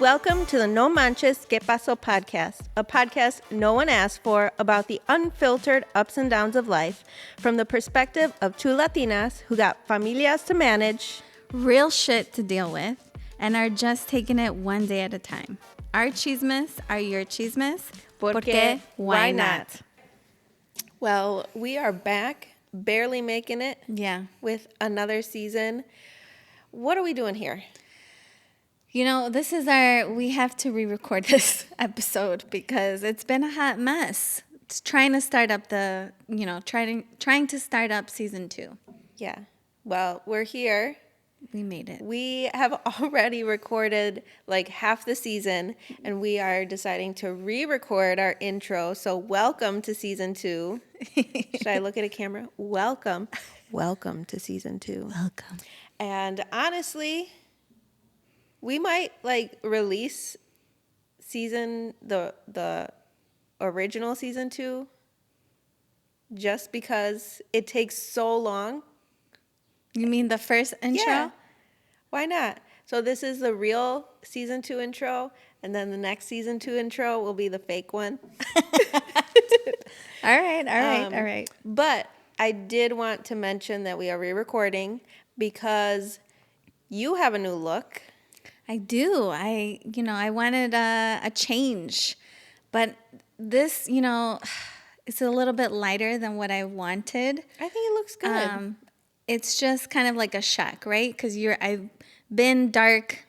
Welcome to the No Manches Que Paso podcast, a podcast no one asked for about the unfiltered ups and downs of life from the perspective of two Latinas who got familias to manage, real shit to deal with, and are just taking it one day at a time. Our chismes are your chismes, porque why not? Well, we are back, barely making it. Yeah. With another season. What are we doing here? You know, we have to re-record this episode because it's been a hot mess. It's trying to start up trying to start up season 2. Yeah. Well, we're here. We made it. We have already recorded like half the season, and we are deciding to re-record our intro. So welcome to season 2. Should I look at a camera? Welcome. Welcome to season 2. Welcome. And honestly, we might like release the original season 2 just because it takes so long. You mean the first intro? Yeah. Why not? So this is the real season 2 intro, and then the next season 2 intro will be the fake one. All right. But I did want to mention that we are re-recording because you have a new look. I do. I wanted a change, but this, it's a little bit lighter than what I wanted. I think it looks good. It's just kind of like a shock, right? Because I've been dark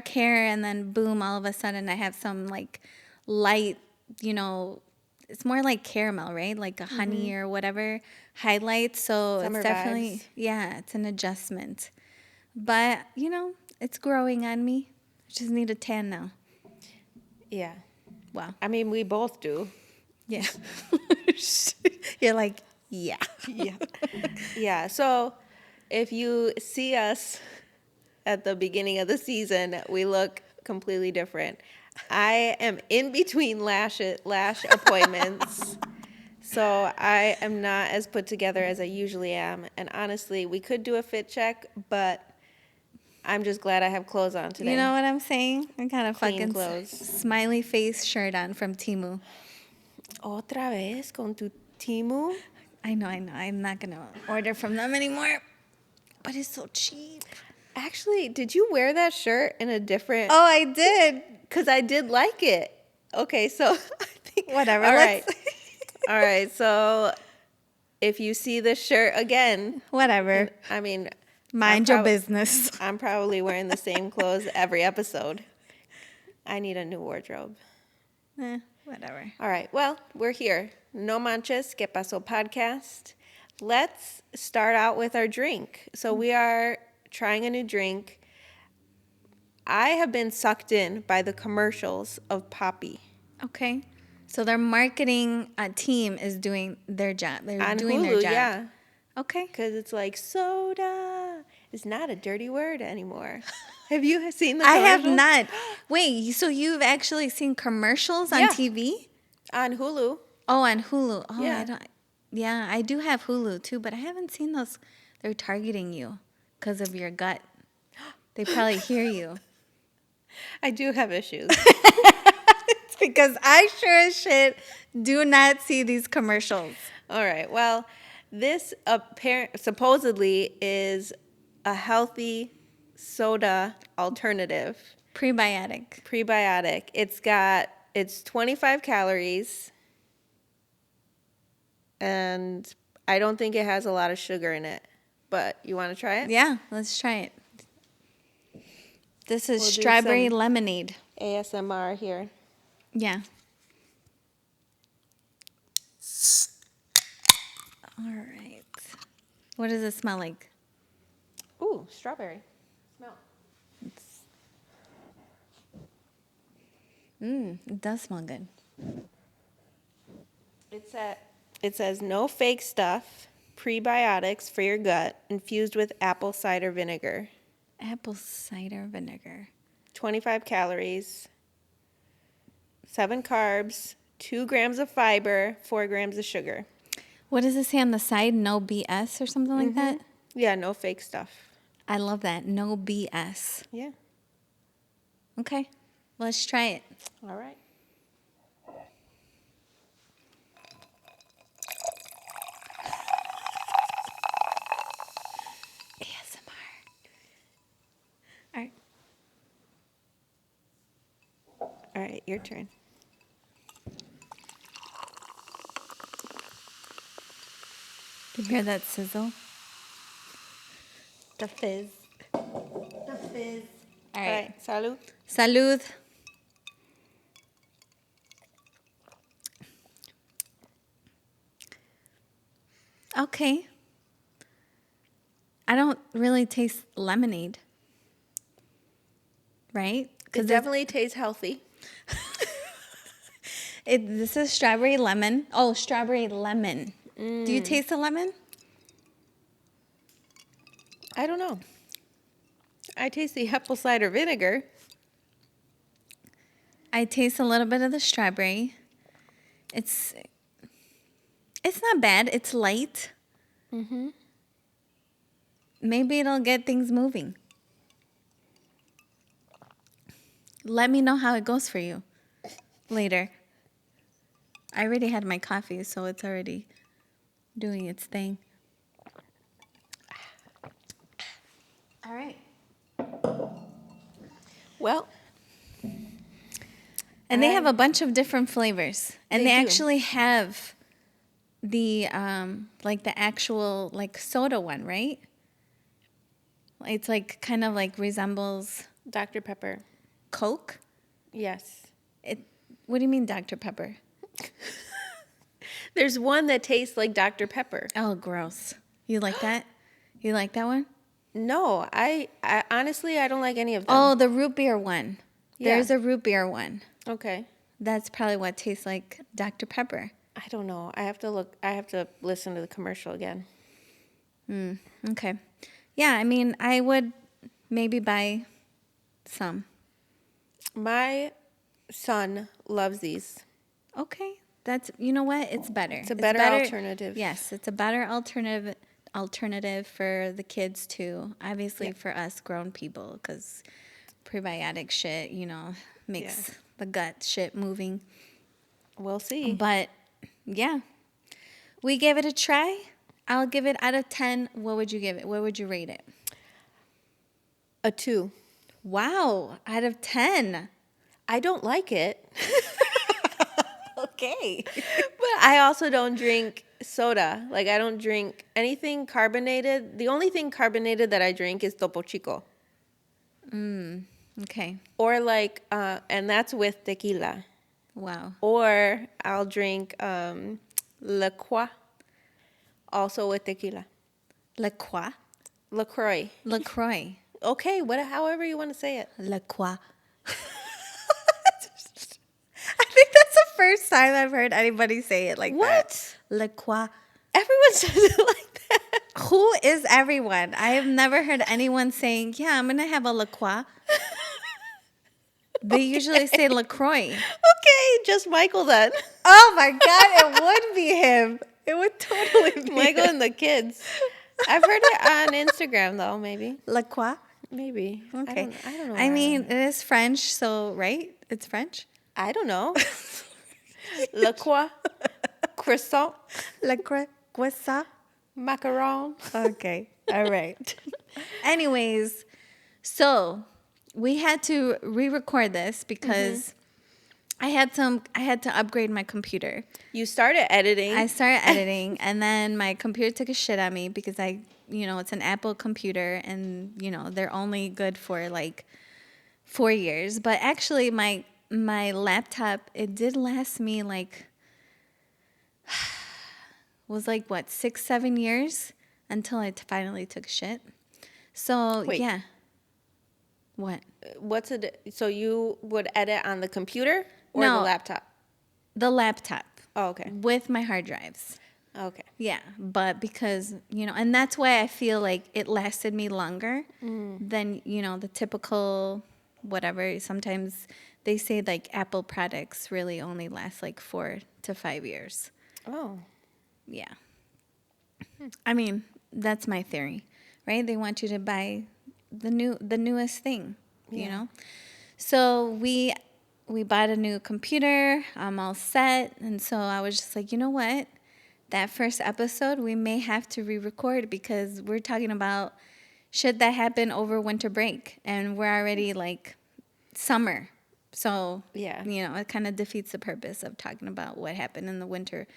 hair, and then boom, all of a sudden I have some like light, it's more like caramel, right? Like a honey or whatever highlights. So Summer it's definitely, vibes. yeah, it's an adjustment. But, it's growing on me. I just need a tan now. Yeah. Wow. I mean, we both do. Yeah. You're like, yeah. Yeah. Yeah. So if you see us at the beginning of the season, we look completely different. I am in between lash appointments. So I am not as put together as I usually am. And honestly, we could do a fit check, but I'm just glad I have clothes on today. You know what I'm saying? I got a Clean fucking clothes. smiley face shirt on from Temu. Otra vez con tu Temu? I know. I'm not going to order from them anymore. But it's so cheap. Actually, did you wear that shirt in a different... Oh, I did. Because I did like it. Okay, so I think... Whatever. All right. All right, so if you see this shirt again... Whatever. I mean... Mind your business. I'm probably wearing the same clothes every episode. I need a new wardrobe. Whatever. All right, well, we're here. No Manches Que Paso podcast. Let's start out with our drink. So we are trying a new drink. I have been sucked in by the commercials of Poppy. Okay. So their marketing team is doing their job. They're On doing Hulu, their job. yeah. Okay. Because it's like soda is not a dirty word anymore. Have you seen the I commercials? have not. Wait, so you've actually seen commercials on Yeah. TV? On Hulu. Oh, on Hulu. Oh, Yeah. I do have Hulu too, but I haven't seen those. They're targeting you because of your gut. They probably hear you. I do have issues. It's because I sure as shit do not see these commercials. All right. Well, this supposedly is a healthy soda alternative. Prebiotic. It's 25 calories. And I don't think it has a lot of sugar in it. But you want to try it? Yeah, let's try it. This is We'll do strawberry some lemonade. ASMR here. Yeah. All right. What does it smell like? Ooh, strawberry. Smell. It does smell good. It says no fake stuff, prebiotics for your gut, infused with apple cider vinegar. Apple cider vinegar. 25 calories, 7 carbs, 2 grams of fiber, 4 grams of sugar. What does it say on the side? No BS or something like that? Yeah, no fake stuff. I love that. No BS. Yeah. Okay. Let's try it. All right. ASMR. All right. All right, your turn. You hear that sizzle? The fizz. The fizz. All All right. right, salud. Salud. Okay. I don't really taste lemonade. Right? It definitely tastes healthy. This is strawberry lemon. Oh, strawberry lemon. Do you taste the lemon? I don't know. I taste the apple cider vinegar. I taste a little bit of the strawberry. It's not bad. It's light. Mm-hmm. Maybe it'll get things moving. Let me know how it goes for you later. I already had my coffee, so it's already doing its thing. All right. Well, And they have a bunch of different flavors. And They they do. actually have the like the actual like soda one, right? It's like kind of like resembles Dr. Pepper. Coke. Yes. What do you mean Dr. Pepper? There's one that tastes like Dr. Pepper. Oh, gross. You like that? You like that one? No, I honestly, I don't like any of them. Oh, the root beer one. Yeah. There's a root beer one. Okay. That's probably what tastes like Dr. Pepper. I don't know. I have to listen to the commercial again. Okay. Yeah, I mean, I would maybe buy some. My son loves these. Okay. That's, you know what? It's better. It's a better alternative. Yes, it's a better alternative for the kids too. Obviously for us grown people, because prebiotic shit, makes the gut shit moving. We'll see. But yeah, we gave it a try. I'll give it out of 10. What would you give it? What would you rate it? A 2. Wow, out of 10. I don't like it. Okay. But I also don't drink soda. Like, I don't drink anything carbonated. The only thing carbonated that I drink is Topo Chico. Okay. Or like, and that's with tequila. Wow. Or I'll drink La Croix, also with tequila. La Croix. LaCroix. LaCroix. Okay, however you want to say it. La Croix. I think that's the first time I've heard anybody say it like that. What? La Croix. Everyone says it like that. Who is everyone? I have never heard anyone saying, yeah, I'm going to have a La Croix. They usually say LaCroix. Okay, just Michael then. Oh my God, it would be him. It would totally be Michael him. and the kids. I've heard it on Instagram though, maybe. La Croix. Maybe. Okay. I don't know. I mean, it is French, so, right? It's French? I don't know. La Croix, croissant, La Croix. macaron. Okay. All right. Anyways, so we had to re-record this because I had to upgrade my computer. You started editing. I started editing and then my computer took a shit on me because it's an Apple computer and, they're only good for like 4 years. But actually my laptop, it did last me like, was like what, 6-7 years until I finally took a shit. So Wait. yeah. What? What's it? So you would edit on the computer or No. the laptop? The laptop Oh, okay. with my hard drives. Okay. Yeah, but because, and that's why I feel like it lasted me longer than, the typical whatever. Sometimes they say like Apple products really only last like 4 to 5 years. Oh. Yeah. I mean, that's my theory, right? They want you to buy the newest thing, you know? So we we bought a new computer. I'm all set. And so I was just like, you know what? That first episode, we may have to re-record because we're talking about should that happen over winter break? And we're already like summer. So, Yeah. it kind of defeats the purpose of talking about what happened in the winter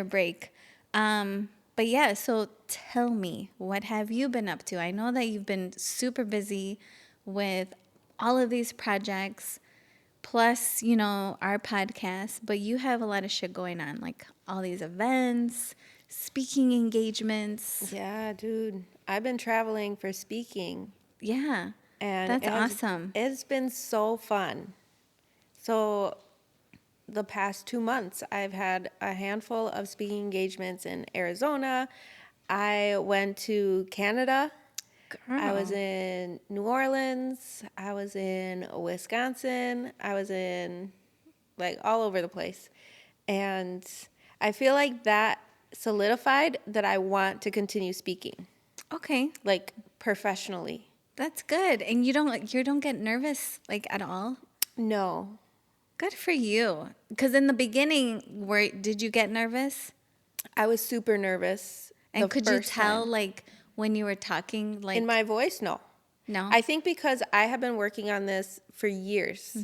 break. But yeah, so tell me, what have you been up to? I know that you've been super busy with all of these projects, plus, our podcast, but you have a lot of shit going on, like all these events, speaking engagements. Yeah, dude. I've been traveling for speaking, Yeah, and that's awesome. it's been so fun. So the past 2 months, I've had a handful of speaking engagements in Arizona. I went to Canada. I was Girl. in New Orleans. I was in Wisconsin. I was in like all over the place. And I feel like that solidified that I want to continue speaking, Okay, like professionally. that's good. And you don't get nervous like at all? No, Good for you. Because in the beginning, did you get nervous? I was super nervous the And could you first tell, time. like, when you were talking, In like, my voice, no. no? I think because I have been working on this for years.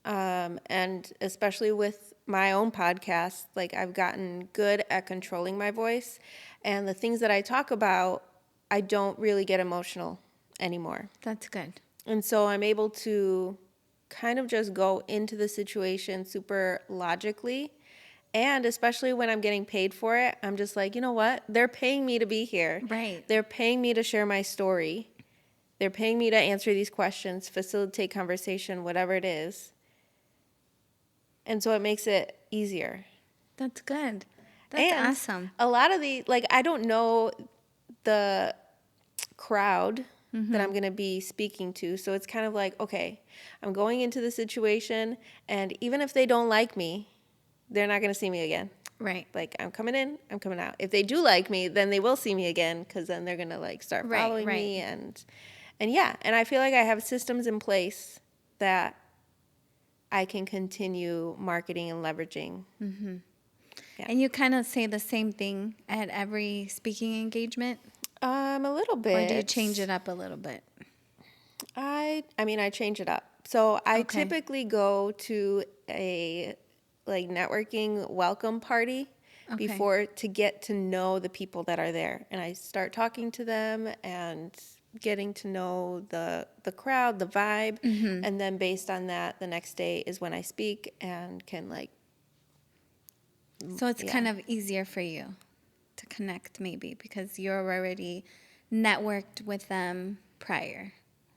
And especially with my own podcast, like I've gotten good at controlling my voice. And the things that I talk about, I don't really get emotional anymore. That's good. And so I'm able to kind of just go into the situation super logically. And especially when I'm getting paid for it, I'm just like, you know what? They're paying me to be here. Right. They're paying me to share my story. They're paying me to answer these questions, facilitate conversation, whatever it is. And so it makes it easier. That's good. That's And awesome. a lot of I don't know the crowd that I'm going to be speaking to. So it's kind of like, okay, I'm going into the situation, and even if they don't like me, they're not going to see me again. Right. Like, I'm coming in, I'm coming out. If they do like me, then they will see me again, because then they're going to like start Right, following right. me. And yeah, and I feel like I have systems in place that I can continue marketing and leveraging. Yeah. And you kind of say the same thing at every speaking engagement? A little bit. Or do you change it up a little bit? I mean, I change it up. So I Okay. typically go to a like networking welcome party Okay. before to get to know the people that are there, and I start talking to them and getting to know the crowd, the vibe, and then based on that, the next day is when I speak and can like. So it's Yeah. kind of easier for you to connect maybe because you're already networked with them prior,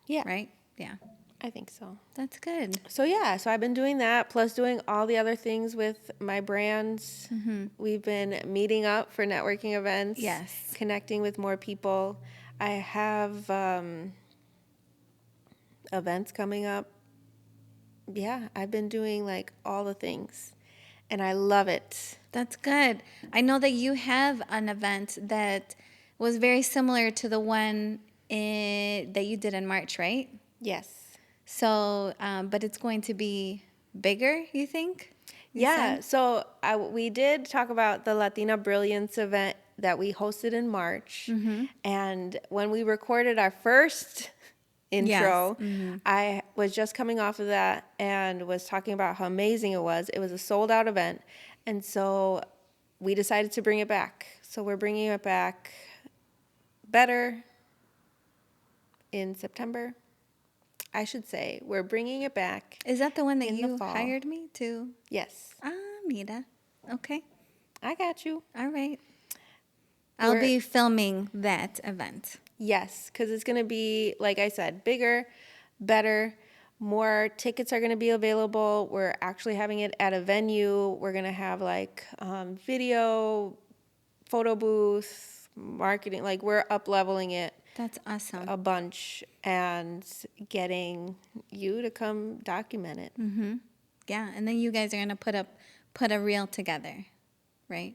Yeah, right? Yeah. I think so. That's good. So yeah, so I've been doing that, plus doing all the other things with my brands. We've been meeting up for networking events. Yes. Connecting with more people. I have events coming up. Yeah, I've been doing like all the things, and I love it. That's good. I know that you have an event that was very similar to the one that you did in March, right? Yes. So, but it's going to be bigger, you think? You Yeah, said? so we did talk about the Latina Brilliance event that we hosted in March. And when we recorded our first intro, I was just coming off of that and was talking about how amazing it was. It was a sold out event. And so we decided to bring it back. So we're bringing it back better in September. I should say we're bringing it back. Is that the one that In the you fall. hired me to? Yes, Ah, mira. Okay. I got you. All right. I'll We're- be filming that event. Yes, because it's going to be, like I said, bigger, better. More tickets are going to be available. We're actually having it at a venue. We're going to have like video, photo booth, marketing. Like we're up leveling it That's awesome. a bunch and getting you to come document it. Yeah, and then you guys are gonna put a reel together, right?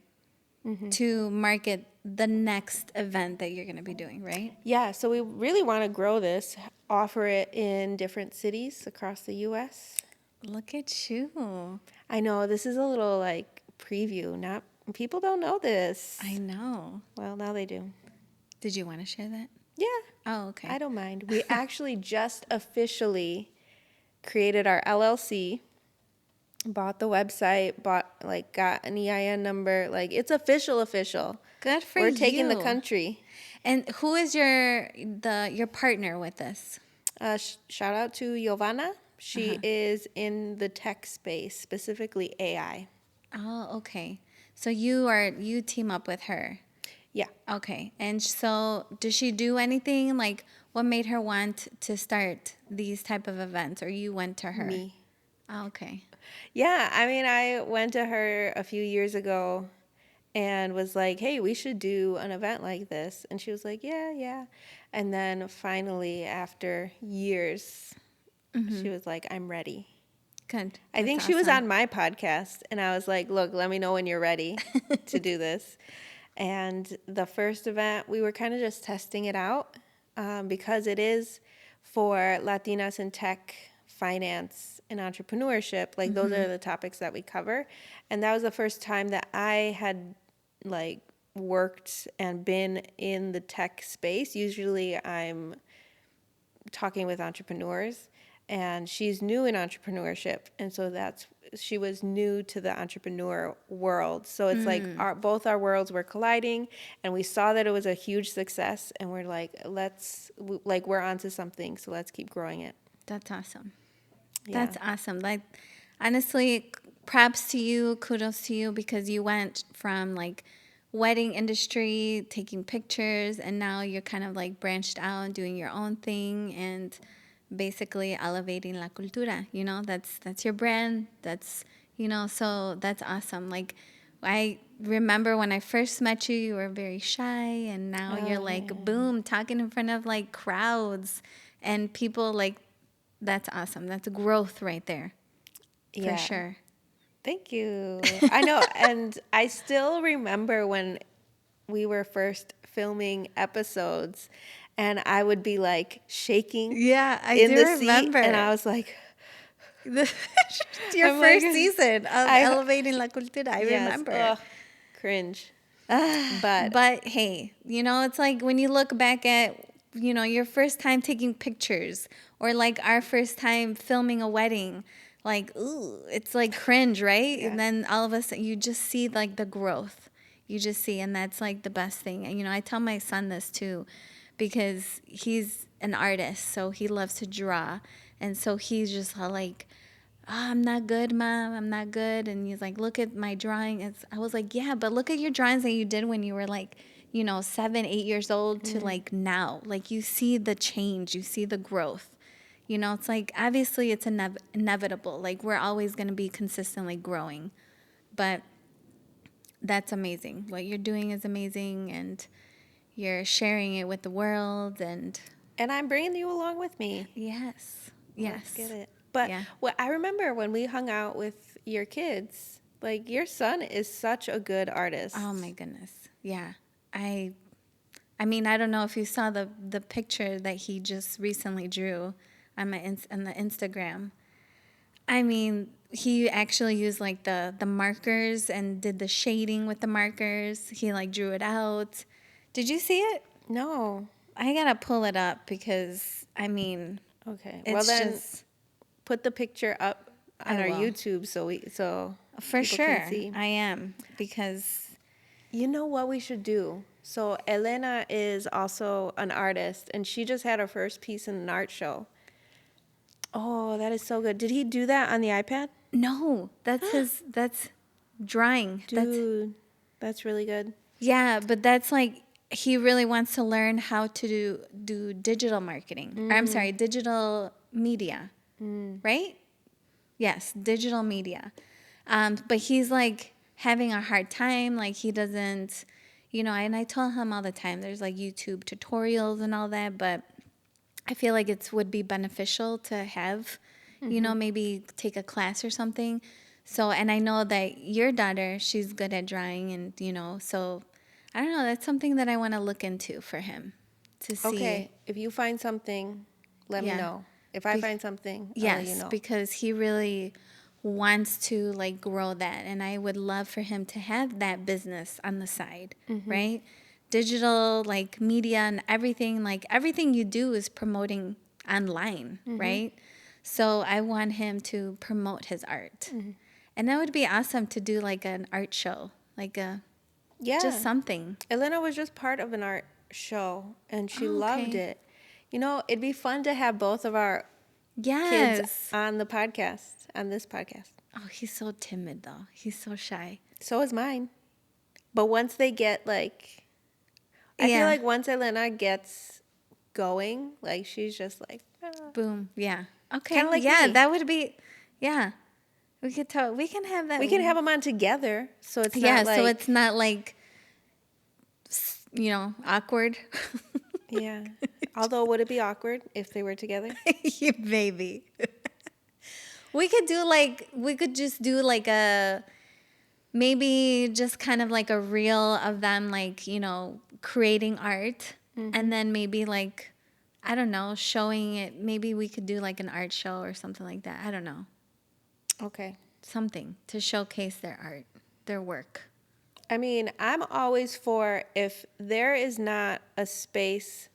To market the next event that you're gonna be doing, right? Yeah, so we really want to grow this, offer it in different cities across the U.S. Look at you. I know this is a little like preview. Not people don't know this. I know. Well, now they do. Did you want to share that? Yeah, Oh, okay. I don't mind. We actually just officially created our LLC, bought the website, got an EIN number. Like it's official. Good for We're you. taking the country. And who is your partner with this? Shout out to Giovanna. She Uh-huh. is in the tech space, specifically AI. Oh, okay. So you team up with her. Yeah, Okay. And so does she do anything? Like what made her want to start these type of events or you went to her? me. Oh, okay. Yeah, I mean, I went to her a few years ago and was like, hey, we should do an event like this. And she was like, yeah, yeah. And then finally, after years, she was like, I'm ready. Good. I think That's she was awesome. on my podcast, and I was like, look, let me know when you're ready to do this. And the first event, we were kind of just testing it out because it is for Latinas in tech, finance, and entrepreneurship. Like, those are the topics that we cover. And that was the first time that I had, like, worked and been in the tech space. Usually I'm talking with entrepreneurs, and she's new in entrepreneurship, and so she was new to the entrepreneur world. So it's like both our worlds were colliding, and we saw that it was a huge success, and we're like, we're onto something, so let's keep growing it. That's awesome. Yeah. That's awesome. Like, honestly, props to you, kudos to you, because you went from like wedding industry, taking pictures, and now you're kind of like branched out and doing your own thing and basically elevating la cultura. You know, that's your brand. That's so that's awesome. Like, I remember when I first met you, you were very shy, and now you're Oh, like, yeah. boom, talking in front of like crowds and people like that's awesome. That's growth right there. For Yeah. sure. Thank you. I know, and I still remember when we were first filming episodes, and I would be like shaking Yeah, I in do the seat, and remember. I was like, Your I'm like, first season of I Elevating La Cultura. I yes, remember. ugh, cringe. But But hey, it's like when you look back at, your first time taking pictures or like our first time filming a wedding, like, ooh, it's like cringe, right? yeah, And then all of a sudden you just see like the growth. You just see, and that's like the best thing. And, I tell my son this too because he's an artist, so he loves to draw. And so he's just like, I'm not good, Mom. I'm not good. And he's like, look at my drawing. I was like, yeah, but look at your drawings that you did when you were like, 7, 8 years old to like now. Like you see the change, you see the growth. It's like obviously it's inevitable. Like we're always going to be consistently growing. But that's amazing. What you're doing is amazing, and you're sharing it with the world. And and I'm bringing you along with me. yes, Let's get yes, it. But yeah. what I remember when we hung out with your kids, like your son is such a good artist. Oh my goodness. Yeah. I I mean, I don't know if you saw the picture that he just recently drew on on the Instagram. I mean, he actually used like the markers and did the shading with the markers. He like drew it out. Did you see it? No. I gotta pull it up because I mean, Okay. Well it's then, just put the picture up on I our will YouTube so for people can sure. see. I am because You know what we should do? So Elena is also an artist, and she just had her first piece in an art show. Oh, that is so good. Did he do that on the iPad? no, that's drawing. That's Dude, that's really good. Yeah, but that's like he really wants to learn how to do digital marketing. Or, I'm sorry, digital media, right? Yes, digital media. But he's like having a hard time. Like he doesn't, and I tell him all the time, there's like YouTube tutorials and all that, but I feel like it would be beneficial to have, maybe take a class or something. So, and I know that your daughter, she's good at drawing, and, so I don't know, that's something that I want to look into for him to see. Okay, if you find something, let me Yeah. know. If I find something, I'll let you Yes, know. because he really wants to like grow that, and I would love for him to have that business on the side, right? Digital like media and everything, like everything you do is promoting online, right? So I want him to promote his art. And that would be awesome to do like an art show, like a just Yeah. something. Elena was just part of an art show and she Oh, loved okay. it. You know, it'd be fun to have both of our kids Yes. on the podcast, on this podcast. Oh, he's so timid though. He's so shy. So is mine. But once they get like, I feel Yeah. like once Elena gets going, like she's just like, Boom. Yeah. kind Okay. of like Yeah, me. that would be. Yeah. We could tell. We can have that. We can have them on together, so it's Yeah. not So like, it's not like awkward. yeah. Although, would it be awkward if they were together? Maybe. We could do like. We could just do like a. Maybe just kind of like a reel of them, like creating art, and then maybe like. I don't know, showing it. Maybe we could do like an art show or something like that. I don't know. Okay. Something to showcase their art, their work. I mean, I'm always for if there is not a space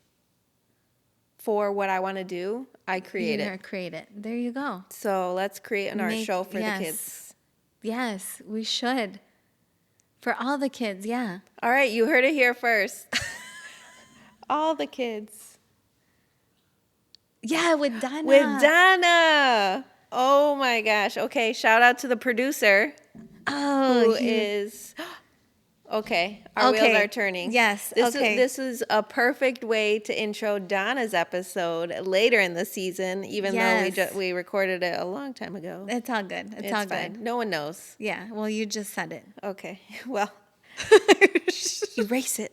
for what I want to do, I create You it. are create it. There you go. So let's create an art show for the Yes. kids. Yes, we should. For all the kids, yeah. All right, you heard it here first. All the kids. Yeah, with Donna. With Donna. Oh my gosh. Okay, shout out to the producer Oh, who is okay, our wheels Okay. are turning. Yes, This okay. this is a perfect way to intro Donna's episode later in the season, even though Yes. we recorded it a long time ago. It's all good. It's all fine. good. No one knows. Yeah, well, you just said it. Okay. Well, erase it.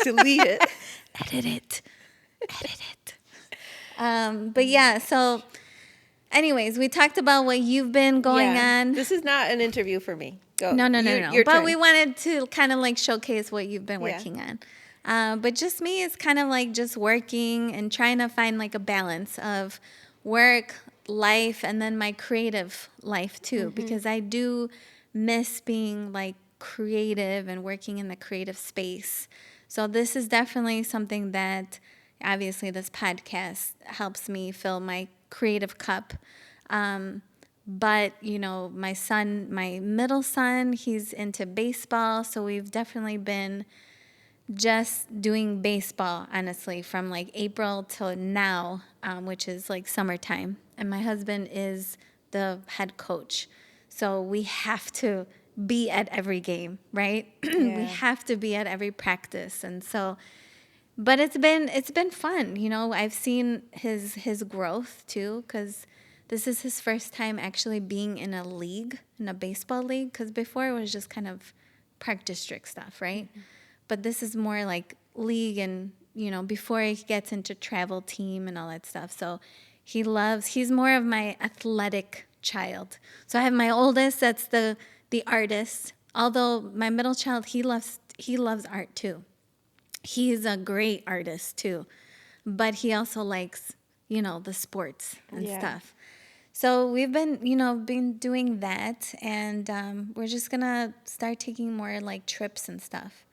Delete it. Edit it. Edit it. But yeah, so anyways, we talked about what you've been going Yeah. on. This is not an interview for me. Go. No. Your But turn. we wanted to kind of like showcase what you've been Yeah. working on. But just me is kind of like just working and trying to find like a balance of work, life, and then my creative life too, because I do miss being like creative and working in the creative space. So this is definitely something that obviously this podcast helps me fill my creative cup. But, my middle son, he's into baseball. So we've definitely been just doing baseball, honestly, from like April till now, which is like summertime. And my husband is the head coach. So we have to be at every game, right? We Yeah. have to be at every practice. And so, but it's been fun. I've seen his growth too, because this is his first time actually being in a league, in a baseball league, because before it was just kind of park district stuff, right? But this is more like league, and before he gets into travel team and all that stuff. So he's more of my athletic child. So I have my oldest, that's the artist. Although my middle child, he loves art too. He's a great artist too, but he also likes the sports and Yeah. stuff. So we've been doing that, and we're just gonna start taking more like trips and stuff.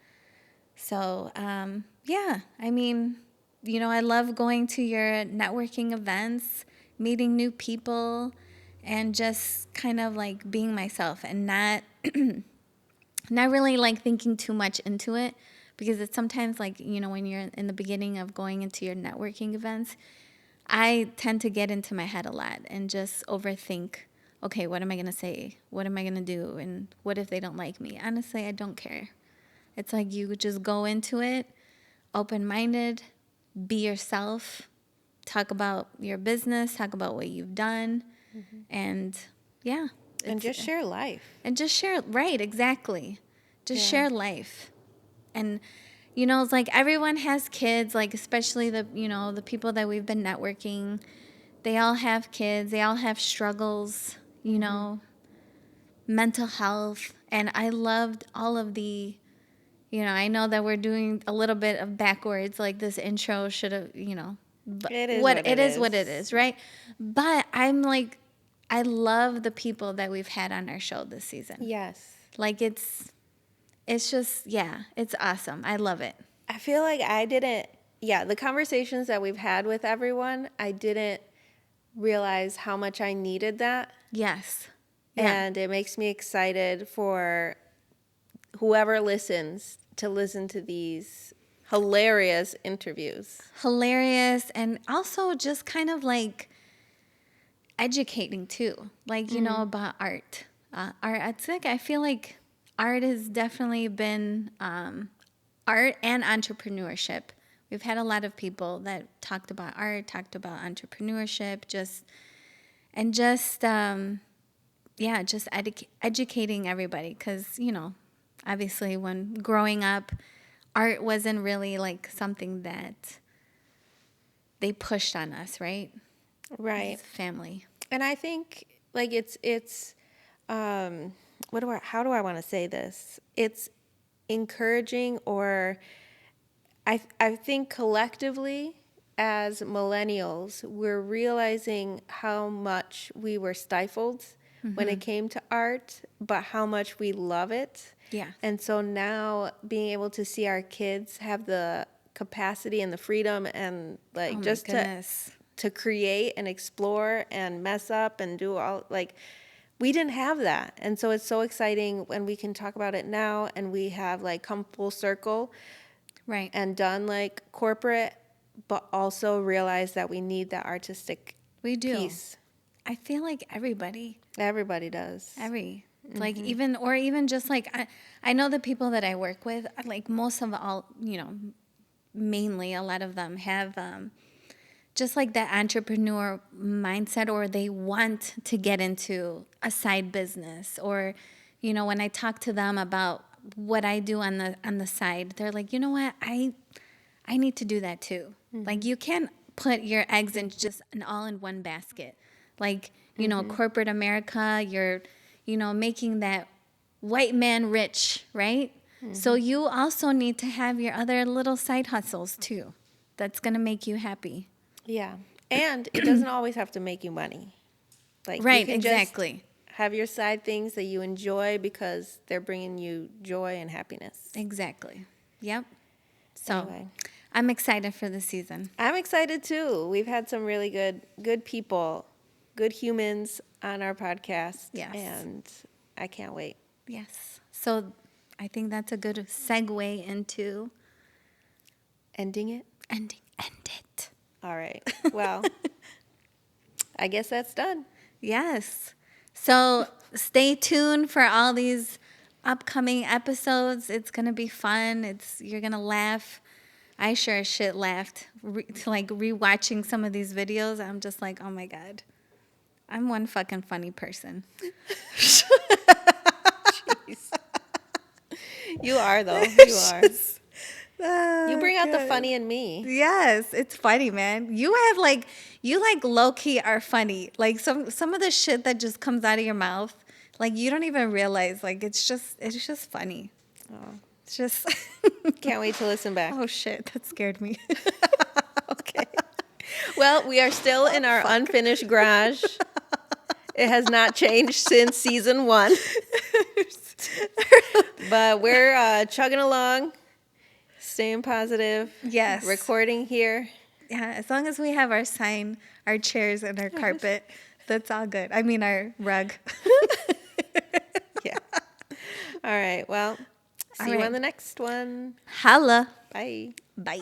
So yeah, I mean, I love going to your networking events, meeting new people, and just kind of like being myself and not really like thinking too much into it, because it's sometimes like when you're in the beginning of going into your networking events, I tend to get into my head a lot and just overthink, okay, what am I going to say? What am I going to do? And what if they don't like me? Honestly, I don't care. It's like you just go into it open-minded, be yourself, talk about your business, talk about what you've done, and yeah. And just share life. And just share, right, exactly. Just Yeah. share life. And it's like everyone has kids, like especially the the people that we've been networking, they all have kids, they all have struggles, mental health. And I loved all of the I know that we're doing a little bit of backwards, like this intro should have, But It is what it it is what it is. is, right? But I'm like, I love the people that we've had on our show this season. Yes. Like it's just, yeah, it's awesome. I love it. I feel like the conversations that we've had with everyone, I didn't realize how much I needed that. Yes. Yeah. And it makes me excited for whoever listens to listen to these hilarious interviews. Hilarious, and also just kind of like educating too, like, you know, about art. Art, it's like, I feel like art has definitely been art and entrepreneurship. We've had a lot of people that talked about art, talked about entrepreneurship, just educating everybody, because, you know, obviously when growing up, art wasn't really like something that they pushed on us, right? Right. As a family. And I think like it's how do I want to say this? It's encouraging, or I think collectively as millennials, we're realizing how much we were stifled when it came to art, but how much we love it. Yeah. And so now being able to see our kids have the capacity and the freedom and like Oh my just goodness. to create and explore and mess up and do all, like, we didn't have that. And so it's so exciting when we can talk about it now and we have like come full circle Right. and done like corporate, but also realize that we need that artistic We do. piece. I feel like everybody, Everybody does. like even just like, I know the people that I work with, like most of all, you know, mainly a lot of them have just like that entrepreneur mindset, or they want to get into a side business, or, you know, when I talk to them about what I do on the side, they're like, you know what, I need to do that too. Like, you can't put your eggs in just an all in one basket. Like, you know, corporate America, you're, you know, making that white man rich, right? So you also need to have your other little side hustles too. That's going to make you happy. Yeah. And it doesn't always have to make you money. Like, you Right, can exactly. just have your side things that you enjoy because they're bringing you joy and happiness. Exactly. Yep. So Anyway, I'm excited for the season. I'm excited too. We've had some really good people, good humans on our podcast. Yes. And I can't wait. Yes. So I think that's a good segue into Ending it? end it. All right. Well, I guess that's done. Yes. So stay tuned for all these upcoming episodes. It's gonna be fun. You're gonna laugh. I sure as shit laughed like rewatching some of these videos. I'm just like, oh my god, I'm one fucking funny person. You are, though. You are. Oh, You bring out the God. funny in me. Yes, it's funny, man. You low key are funny. Like some of the shit that just comes out of your mouth, like you don't even realize. Like it's just funny. Oh, It's just can't wait to listen back. oh shit, that scared me. Okay. Well, we are still in our unfinished garage. It has not changed since season 1. But we're chugging along, staying positive. Yes. Recording here. Yeah, as long as we have our sign, our chairs, and our carpet, that's all good. I mean, our rug. Yeah. All right. Well, see All you right. on the next one. Holla. Bye. Bye.